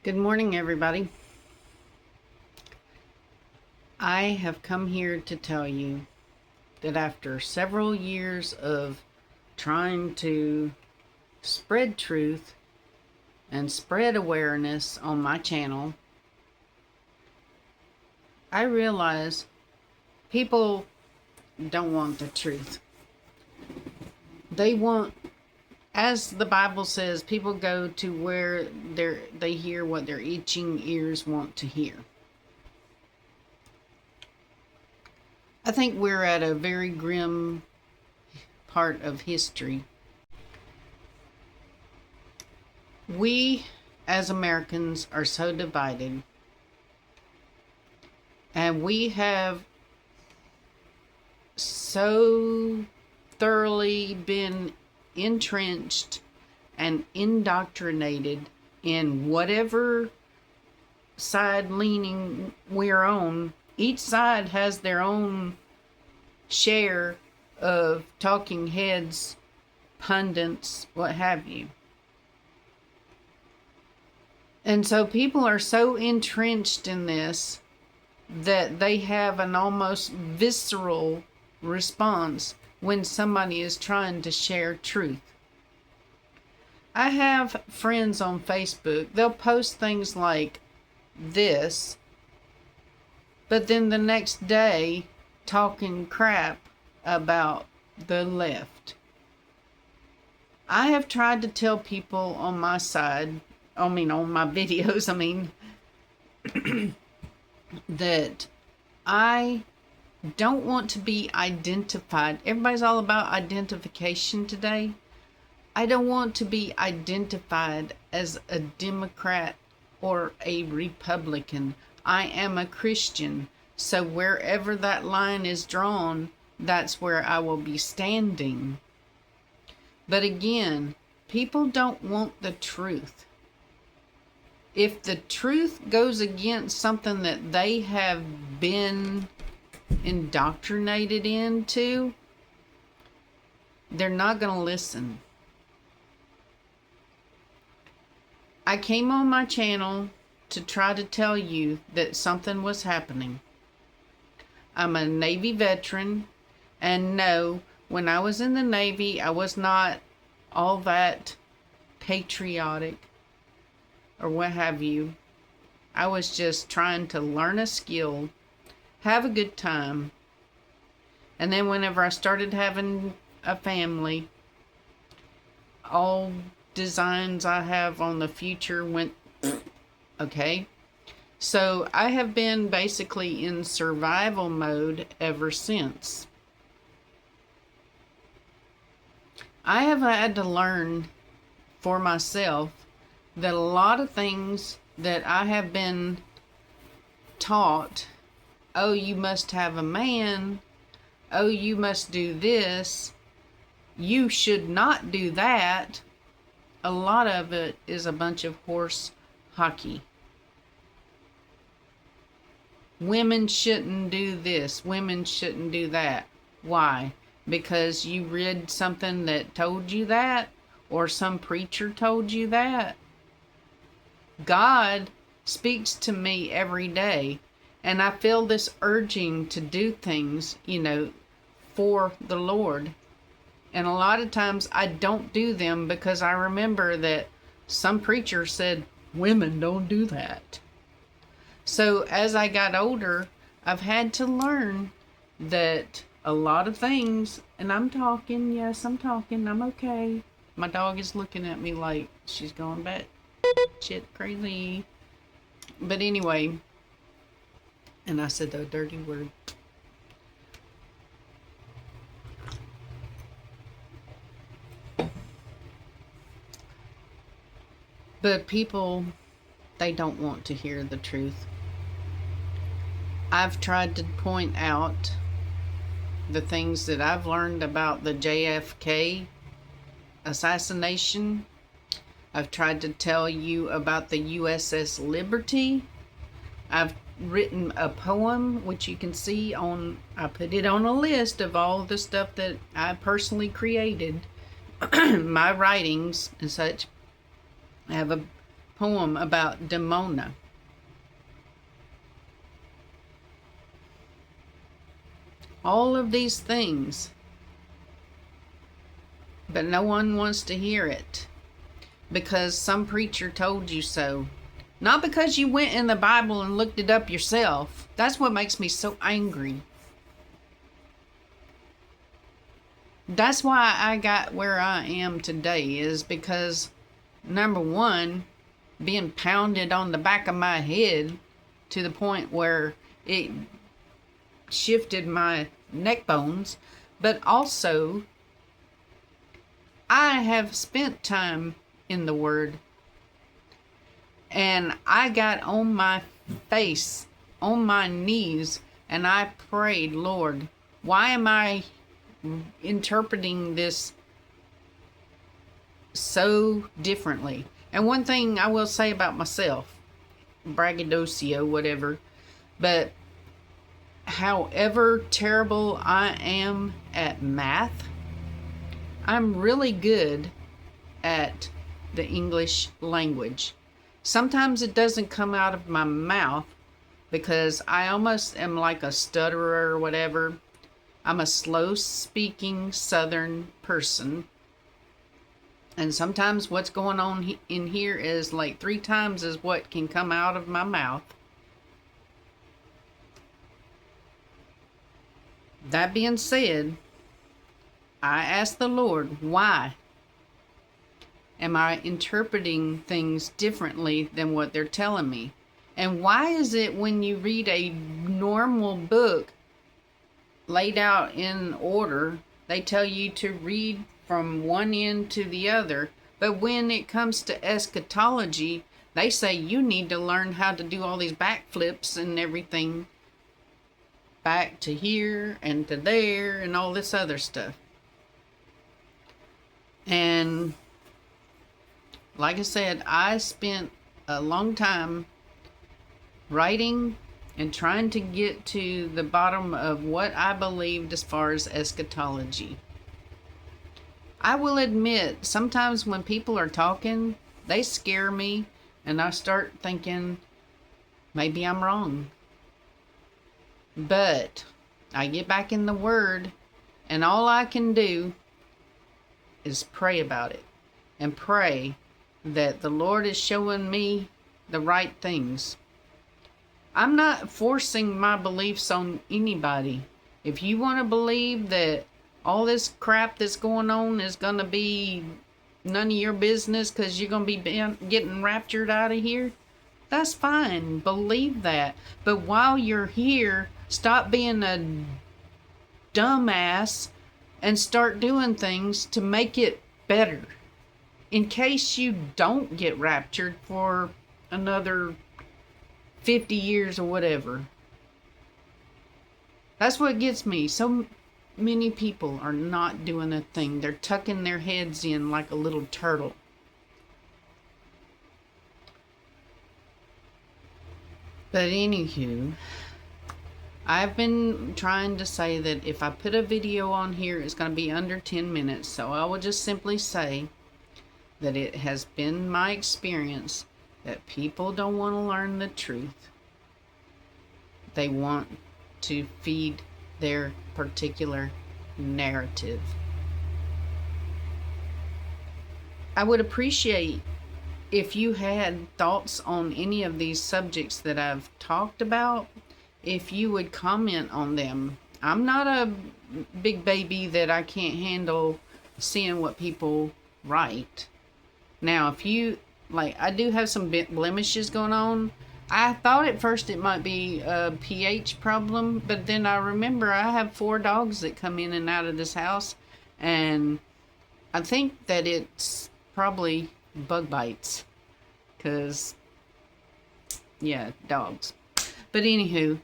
Good morning, everybody. I have come here to tell you that after several years of trying to spread truth and spread awareness on my channel, I realize people don't want the truth. They want, as the Bible says, people go to where they hear what their itching ears want to hear. I think we're at a very grim part of history. We, as Americans, are so divided, and we have so thoroughly been entrenched and indoctrinated in whatever side leaning we're on. Each side has their own share of talking heads, pundits, what have you. And so people are so entrenched in this that they have an almost visceral response when somebody is trying to share truth. I have friends on Facebook, they'll post things like this, but then the next day talking crap about the left. I have tried to tell people on my side, on my videos, that I don't want to be identified. Everybody's all about identification today. I don't want to be identified as a Democrat or a Republican. I am a Christian, so wherever that line is drawn, that's where I will be standing. But again, people don't want the truth. If the truth goes against something that they have been indoctrinated into, they're not going to listen. I came on my channel to try to tell you that something was happening. I'm a Navy veteran, and no, when I was in the Navy, I was not all that patriotic or what have you. I was just trying to learn a skill, have a good time, and then whenever I started having a family, all designs I have on the future went okay. So I have been basically in survival mode ever since. I have had to learn for myself that a lot of things that I have been taught, oh, you must have a man, oh, you must do this, you should not do that, a lot of it is a bunch of horse hockey. Women shouldn't do this, women shouldn't do that. Why? Because you read something that told you that, or some preacher told you that? God speaks to me every day, and I feel this urging to do things, for the Lord. And a lot of times I don't do them because I remember that some preacher said, women don't do that. So as I got older, I've had to learn that a lot of things, and I'm talking, yes, I'm talking, I'm okay. My dog is looking at me like she's going back shit crazy. But anyway, and I said the dirty word. But people, they don't want to hear the truth. I've tried to point out the things that I've learned about the JFK assassination. I've tried to tell you about the USS Liberty. I've written a poem, which you can see I put it on a list of all the stuff that I personally created, my writings and such. I have a poem about Demona. All of these things, but no one wants to hear it because some preacher told you so. Not because you went in the Bible and looked it up yourself. That's what makes me so angry. That's why I got where I am today, is because, number one, being pounded on the back of my head to the point where it shifted my neck bones, but also I have spent time in the Word, and I got on my face, on my knees, and I prayed, Lord, why am I interpreting this so differently? And one thing I will say about myself, braggadocio, whatever, but however terrible I am at math, I'm really good at the English language. Sometimes it doesn't come out of my mouth because I almost am like a stutterer or whatever. I'm a slow speaking Southern person. And sometimes what's going on in here is like 3 times as what can come out of my mouth. That being said, I asked the Lord, why am I interpreting things differently than what they're telling me? And why is it when you read a normal book laid out in order, they tell you to read from one end to the other, but when it comes to eschatology, they say you need to learn how to do all these backflips and everything, back to here and to there and all this other stuff. And like I said, I spent a long time writing and trying to get to the bottom of what I believed as far as eschatology. I will admit, sometimes when people are talking, they scare me, and I start thinking, maybe I'm wrong. But I get back in the Word, and all I can do is pray about it, and pray that the Lord is showing me the right things. I'm not forcing my beliefs on anybody. If you want to believe that all this crap that's going on is going to be none of your business because you're going to be getting raptured out of here, that's fine. Believe that. But while you're here, stop being a dumbass and start doing things to make it better, in case you don't get raptured for another 50 years or whatever. That's what gets me. So many people are not doing a thing. They're tucking their heads in like a little turtle. But anywho, I've been trying to say that if I put a video on here, it's going to be under 10 minutes. So I will just simply say that it has been my experience that people don't want to learn the truth. They want to feed their particular narrative. I would appreciate if you had thoughts on any of these subjects that I've talked about, if you would comment on them. I'm not a big baby that I can't handle seeing what people write. Now, if you, like, I do have some blemishes going on. I thought at first it might be a pH problem, but then I remember I have 4 dogs that come in and out of this house, and I think that it's probably bug bites, because, yeah, dogs. But anywho,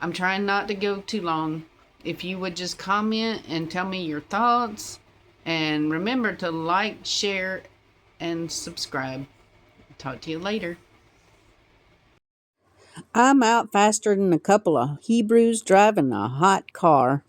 I'm trying not to go too long. If you would just comment and tell me your thoughts, and remember to like, share, and subscribe. Talk to you later. I'm out faster than a couple of Hebrews driving a hot car.